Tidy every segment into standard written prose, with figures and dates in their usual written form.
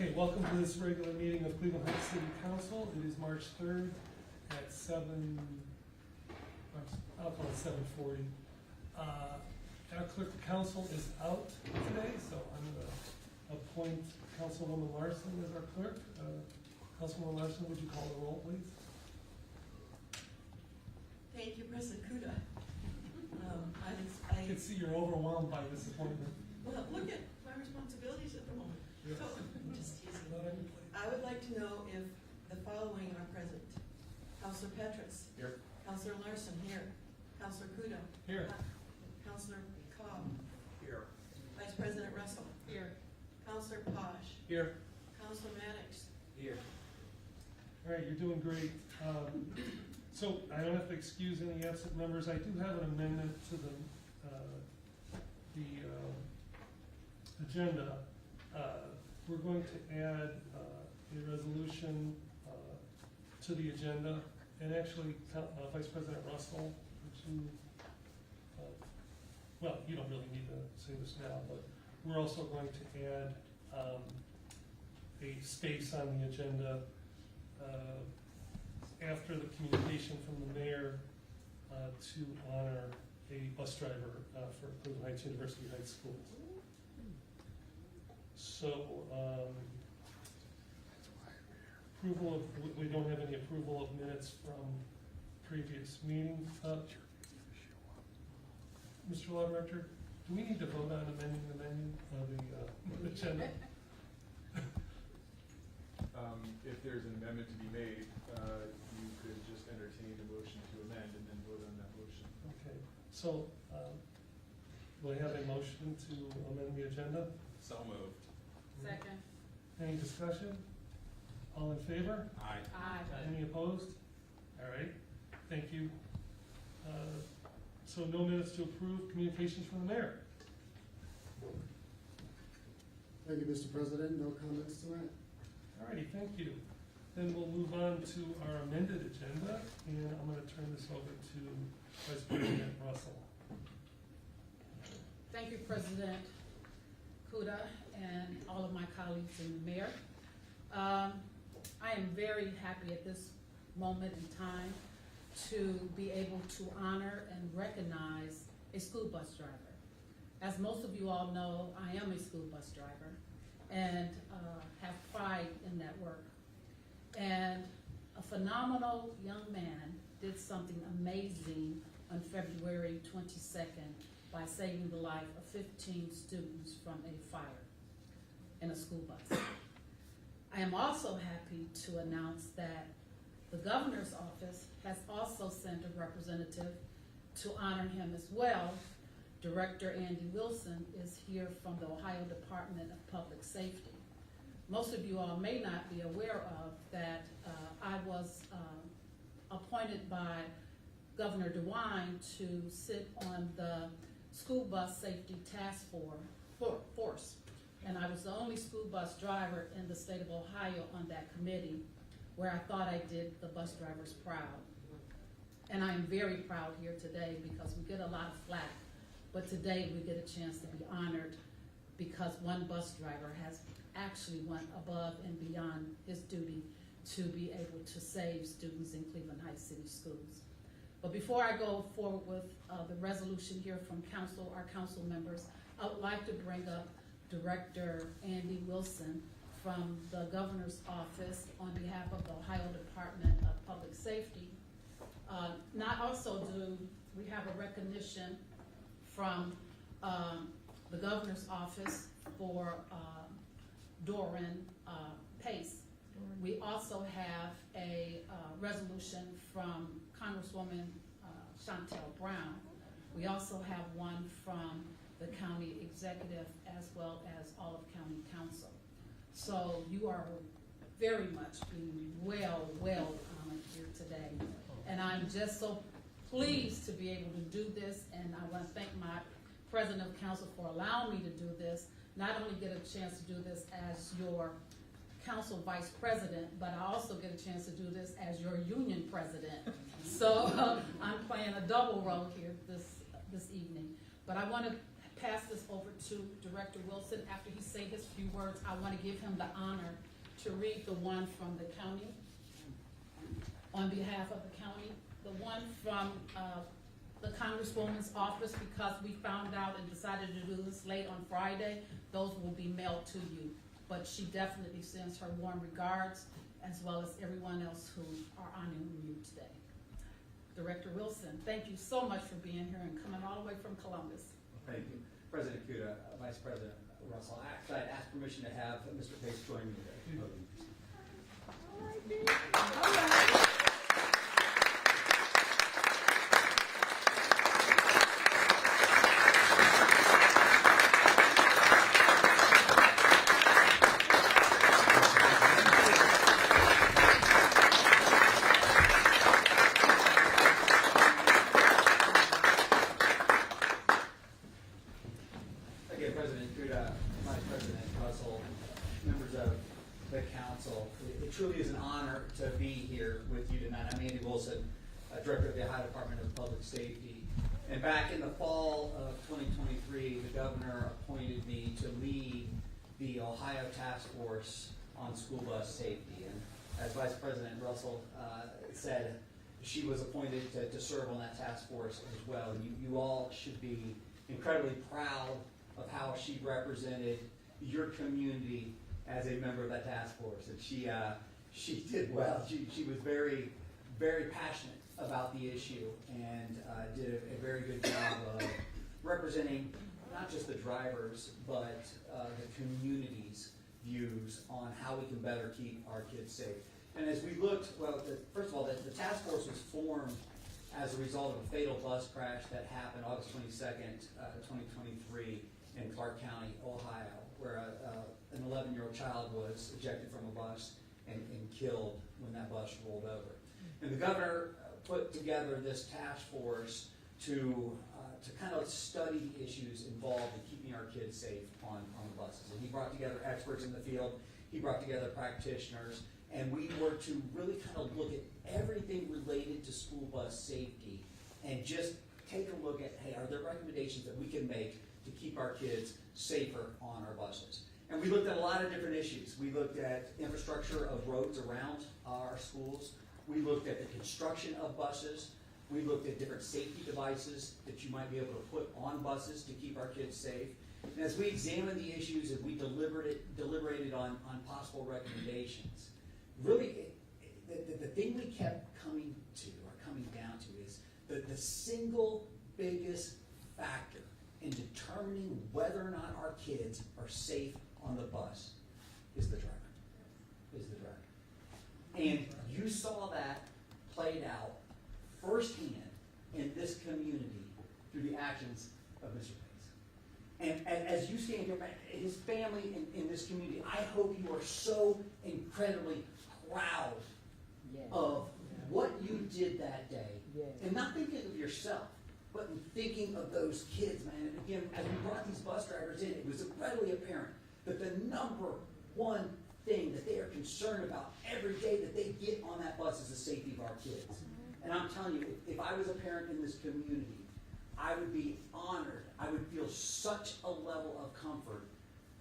Okay, welcome to this regular meeting of Cleveland Heights City Council. It is March 3rd at I'll call it 7:40. Our clerk of council is out today, so I'm going to appoint Councilwoman Larson as our clerk. Councilwoman Larson, would you call the roll, please? Thank you, President Kuda. I can see you're overwhelmed by this appointment. Well, look at my responsibilities at the moment. Yes. So, just teasing. Not on your plate. I would like to know if the following are present. Counselor Petrus. Here. Counselor Larson, here. Counselor Kuda. Here. Counselor Cobb. Here. Vice President Russell. Here. Counselor Posh. Here. Counselor Maddox. Here. All right, you're doing great. So I don't have to excuse any absent members. I do have an amendment to the agenda. We're going to add a resolution to the agenda, and actually, Vice President Russell, would you, well, you don't really need to say this now, but we're also going to add a space on the agenda after the communication from the mayor to honor a bus driver for Cleveland Heights University High School. So, approval of, we don't have any approval of minutes from previous meetings. Mr. Law Director, do we need to vote on amending the menu of the agenda? If there's an amendment to be made, you could just entertain a motion to amend and then vote on that motion. Okay, so, do I have a motion to amend the agenda? So moved. Second. Any discussion? All in favor? Aye. Aye. Any opposed? All right, thank you. So no minutes to approve, communications from the mayor. Thank you, Mr. President. No comments tonight. All righty, thank you. Then we'll move on to our amended agenda, and I'm going to turn this over to Vice President Russell. Thank you, President Kuda, and all of my colleagues and the mayor. I am very happy at this moment in time to be able to honor and recognize a school bus driver. As most of you all know, I am a school bus driver and have pride in that work. And a phenomenal young man did something amazing on February 22nd by saving the life of 15 students from a fire in a school bus. I am also happy to announce that the governor's office has also sent a representative to honor him as well. Director Andy Wilson is here from the Ohio Department of Public Safety. Most of you all may not be aware of that I was appointed by Governor DeWine to sit on the school bus safety task force. And I was the only school bus driver in the state of Ohio on that committee, where I thought I did the bus drivers proud. And I am very proud here today because we get a lot of flack, but today we get a chance to be honored because one bus driver has actually went above and beyond his duty to be able to save students in Cleveland Heights City Schools. But before I go forward with the resolution here from our council members, I would like to bring up Director Andy Wilson from the governor's office on behalf of the Ohio Department of Public Safety. Not also do we have a recognition from the governor's office for Dorian Pace. We also have a resolution from Congresswoman Chantel Brown. We also have one from the county executive as well as all of county council. So you are very much being well honored here today. And I'm just so pleased to be able to do this, and I want to thank my president of council for allowing me to do this. Not only get a chance to do this as your council vice president, but I also get a chance to do this as your union president. So I'm playing a double role here this evening. But I want to pass this over to Director Wilson, after he say his few words, I want to give him the honor to read the one from the county, on behalf of the county, the one from the Congresswoman's office, because we found out and decided to do this late on Friday. Those will be mailed to you, but she definitely sends her warm regards, as well as everyone else who are honoring you today. Director Wilson, thank you so much for being here and coming all the way from Columbus. Thank you. President Kuda, Vice President Russell, I'd ask permission to have Mr. Pace join me today. All right. Again, President Kuda, Vice President Russell, members of the council, it truly is an honor to be here with you tonight. I'm Andy Wilson, Director of the Ohio Department of Public Safety. And back in the fall of 2023, the governor appointed me to lead the Ohio Task Force on School Bus Safety. And as Vice President Russell said, she was appointed to serve on that task force as well. And you all should be incredibly proud of how she represented your community as a member of that task force. And she did well. She was very, very passionate about the issue and did a very good job of representing not just the drivers, but the community's views on how we can better keep our kids safe. And as we looked, first of all, the task force was formed as a result of a fatal bus crash that happened August 22nd, 2023 in Clark County, Ohio, where an 11-year-old child was ejected from a bus and killed when that bus rolled over. And the governor put together this task force to kind of study the issues involved in keeping our kids safe on the buses. And he brought together experts in the field, he brought together practitioners, and we were to really kind of look at everything related to school bus safety and just take a look at, hey, are there recommendations that we can make to keep our kids safer on our buses? And we looked at a lot of different issues. We looked at infrastructure of roads around our schools. We looked at the construction of buses. We looked at different safety devices that you might be able to put on buses to keep our kids safe. And as we examined the issues and we deliberated on possible recommendations, really the thing we kept coming down to is the single biggest factor in determining whether or not our kids are safe on the bus is the driver. And you saw that played out firsthand in this community through the actions of Mr. Pace. And as you stand here, his family in this community, I hope you are so incredibly proud of what you did that day. And not thinking of yourself, but in thinking of those kids, man. And again, as we brought these bus drivers in, it was incredibly apparent that the number one thing that they are concerned about every day that they get on that bus is the safety of our kids. And I'm telling you, if I was a parent in this community, I would be honored. I would feel such a level of comfort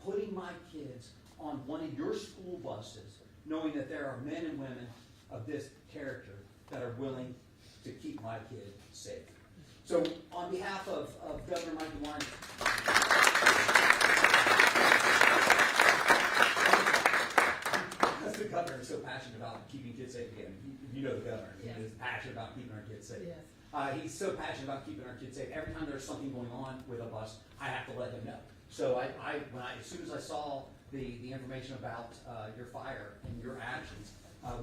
putting my kids on one of your school buses, knowing that there are men and women of this character that are willing to keep my kid safe. So on behalf of Governor Mike Warren, the governor is so passionate about keeping kids safe again. You know the governor. Yes. He is passionate about keeping our kids safe. Yes. He's so passionate about keeping our kids safe. Every time there's something going on with a bus, I have to let him know. So as soon as I saw the information about your fire and your actions,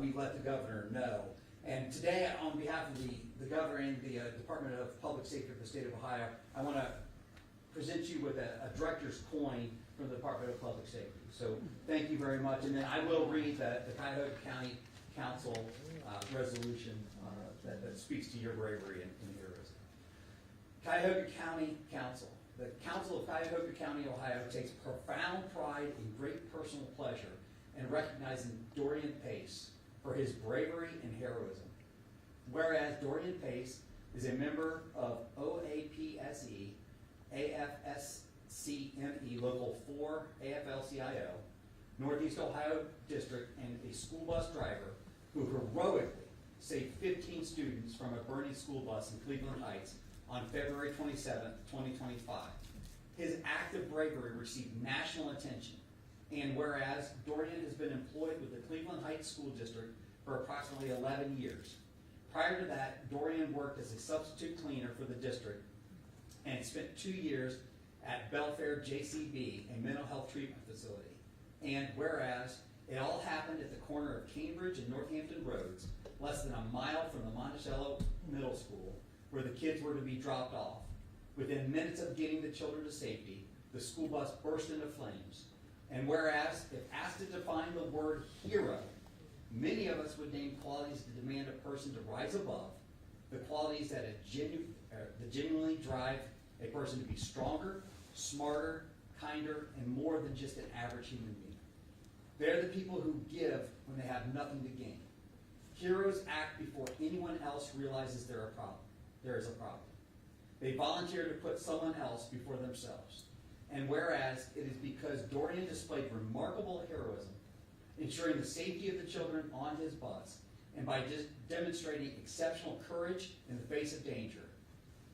we let the governor know. And today, on behalf of the governor and the Department of Public Safety of the state of Ohio, I want to present you with a director's coin from the Department of Public Safety. So thank you very much. And then I will read the Cuyahoga County Council resolution that speaks to your bravery and heroism. Cuyahoga County Council. The Council of Cuyahoga County, Ohio takes profound pride and great personal pleasure in recognizing Dorian Pace for his bravery and heroism. Whereas Dorian Pace is a member of OAPSE, AFSCME, CME Local 4 AFL-CIO, Northeast Ohio District, and a school bus driver who heroically saved 15 students from a burning school bus in Cleveland Heights on February 27, 2025. His act of bravery received national attention, and whereas Dorian has been employed with the Cleveland Heights School District for approximately 11 years. Prior to that, Dorian worked as a substitute cleaner for the district and spent 2 years at Belfair JCB, a mental health treatment facility. And whereas it all happened at the corner of Cambridge and Northampton Roads, less than a mile from the Monticello Middle School, where the kids were to be dropped off. Within minutes of getting the children to safety, the school bus burst into flames. And whereas, if asked to define the word hero, many of us would name qualities that demand a person to rise above, the qualities that genuinely drive a person to be stronger, smarter, kinder, and more than just an average human being. They're the people who give when they have nothing to gain. Heroes act before anyone else realizes there is a problem. They volunteer to put someone else before themselves. And whereas it is because Dorian displayed remarkable heroism, ensuring the safety of the children on his bus, and by demonstrating exceptional courage in the face of danger.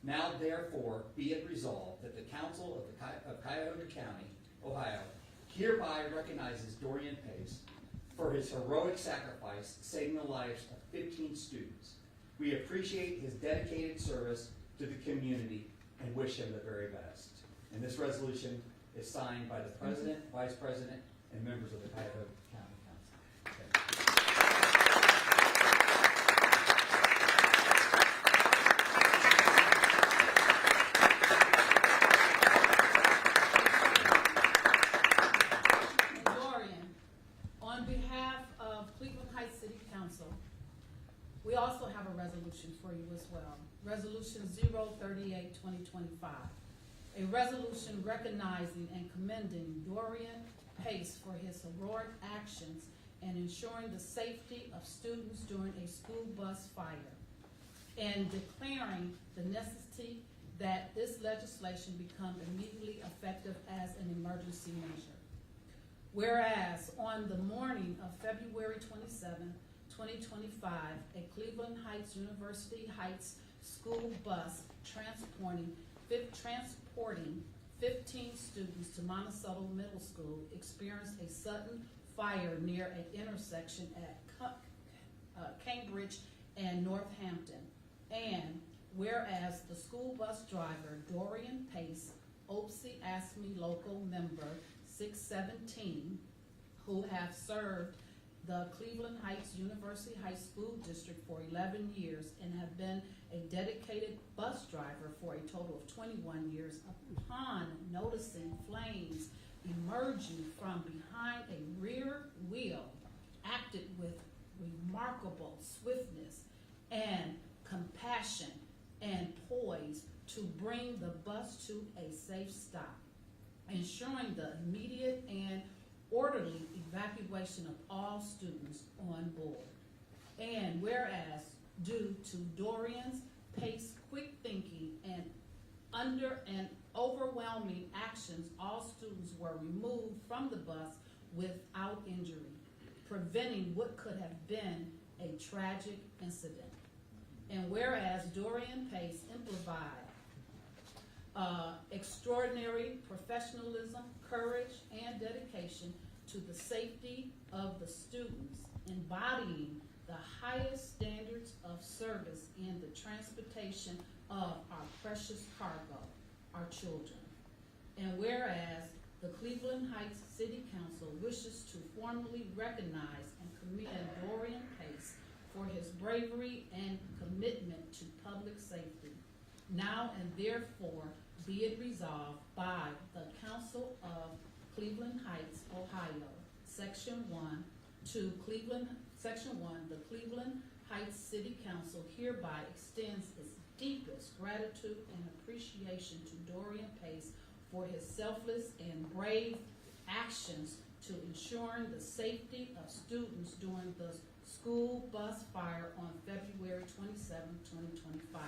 Now, therefore, be it resolved that the Council of Cuyahoga County, Ohio, hereby recognizes Dorian Pace for his heroic sacrifice, saving the lives of 15 students. We appreciate his dedicated service to the community and wish him the very best. And this resolution is signed by the President, Vice President, and members of the Cuyahoga County Council. Dorian, on behalf of Cleveland Heights City Council, we also have a resolution for you as well. Resolution 038-2025. A resolution recognizing and commending Dorian Pace for his heroic actions and ensuring the safety of students during a school bus fire, and declaring the necessity that this legislation become immediately effective as an emergency measure. Whereas on the morning of February 27, 2025, a Cleveland Heights University Heights school bus transporting 15 students to Monticello Middle School experienced a sudden fire near an intersection at Cambridge and Northampton. And whereas the school bus driver, Dorian Pace, OPSI ASME local member 617, who have served the Cleveland Heights University High School District for 11 years and have been a dedicated bus driver for a total of 21 years, upon noticing flames emerging from behind a rear wheel, acted with remarkable swiftness and compassion and poise to bring the bus to a safe stop, ensuring the immediate and orderly evacuation of all students on board. And whereas due to Dorian's Pace quick thinking and overwhelming actions, all students were removed from the bus without injury, preventing what could have been a tragic incident. And whereas Dorian Pace exemplified extraordinary professionalism, courage, and dedication to the safety of the students, embodying the highest standards of service in the transportation of our precious cargo, our children. And whereas the Cleveland Heights City Council wishes to formally recognize and commend Dorian Pace for his bravery and commitment to public safety. Now and therefore be it resolved by the Council of Cleveland Heights, Ohio, Section 1, the Cleveland Heights City Council hereby extends its deepest gratitude and appreciation to Dorian Pace for his selfless and brave actions to ensuring the safety of students during the school bus fire on February 27, 2025.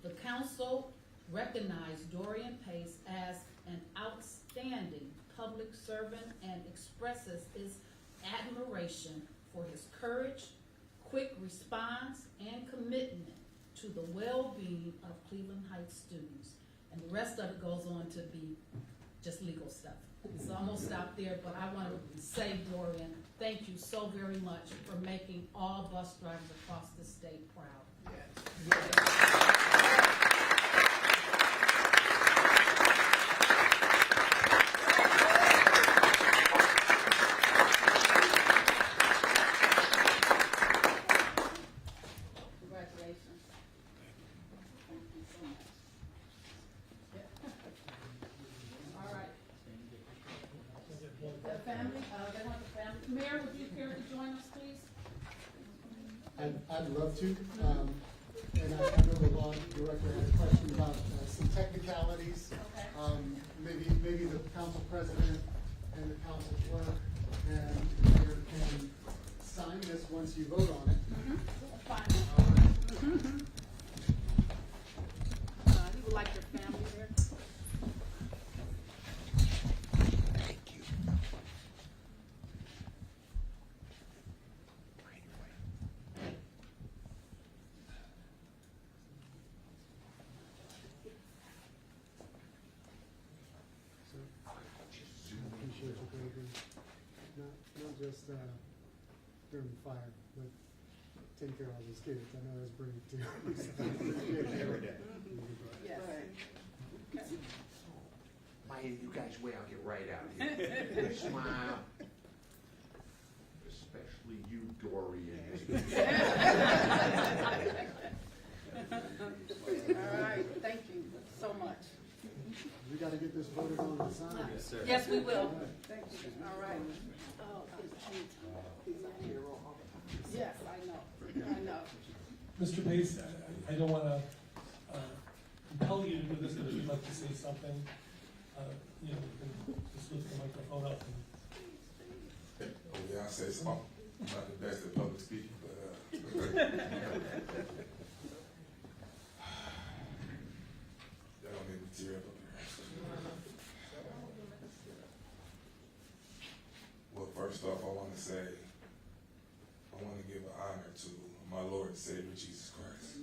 The council recognized Dorian Pace as an outstanding public servant and expresses his admiration for his courage, quick response, and commitment to the well-being of Cleveland Heights students. And the rest of it goes on to be just legal stuff. So I'm gonna stop there, but I want to say, Dorian, thank you so very much for making all bus drivers across the state proud. Congratulations. Thank you so much. All right. The family, they want the family. Mayor, would you care to join us, please? I'd love to, and I know the law director had a question about some technicalities. Okay. Maybe the council president and the council clerk and the mayor can sign this once you vote on it. Fine. You would like your family there? Appreciate you, baby. Not just during the fire, but taking care of all these kids. I know that's brave too. Every day. Yes. Why you guys wait, I'll get right out here. Smile. Especially you, Dorian. All right, thank you so much. We gotta get this voted on and signed. Yes, sir. Yes, we will. Thank you. All right. Yes, I know. Mr. Pace, I don't want to compel you to do this, but if you'd like to say something, you can just lift the microphone up. Oh, yeah, I say something. I'm not the best at public speaking, but y'all don't make me tear up here. Well, first off, I want to say, I want to give an honor to my Lord and Savior, Jesus Christ.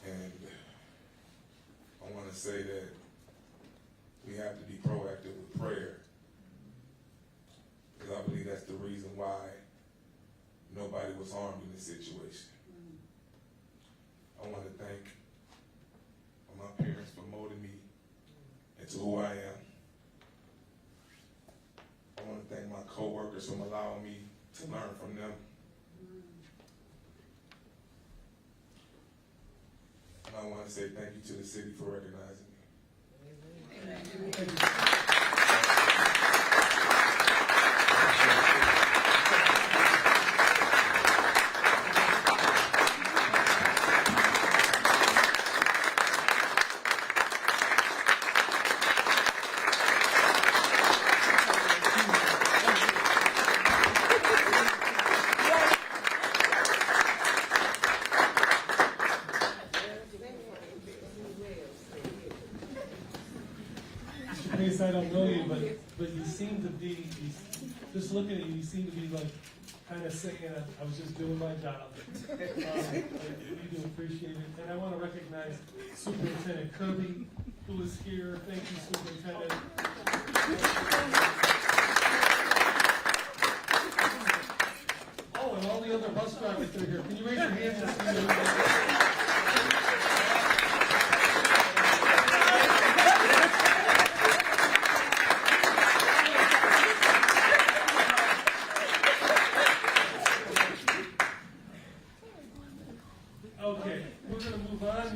And I want to say that we have to be proactive with prayer, because I believe that's the reason why nobody was harmed in this situation. I want to thank my parents for molding me into who I am. I want to thank my co-workers for allowing me to learn from them. And I want to say thank you to the city for recognizing me. Pace, I don't know you, but you seem to be, just looking at you, you seem to be like kind of saying, I was just doing my job. We do appreciate it. And I want to recognize Superintendent Kirby, who is here. Thank you, Superintendent. Oh, and all the other bus drivers that are here. Can you raise your hands and see them? Okay, we're going to move on to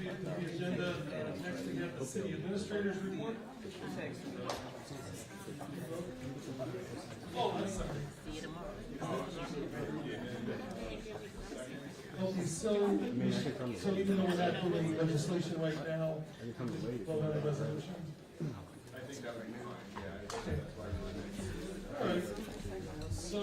the agenda. Next, we have the city administrator's report. Oh, I'm sorry. Okay, so even though we're not doing legislation right now, we'll have a resolution. I think that would be fine, yeah. All right. So,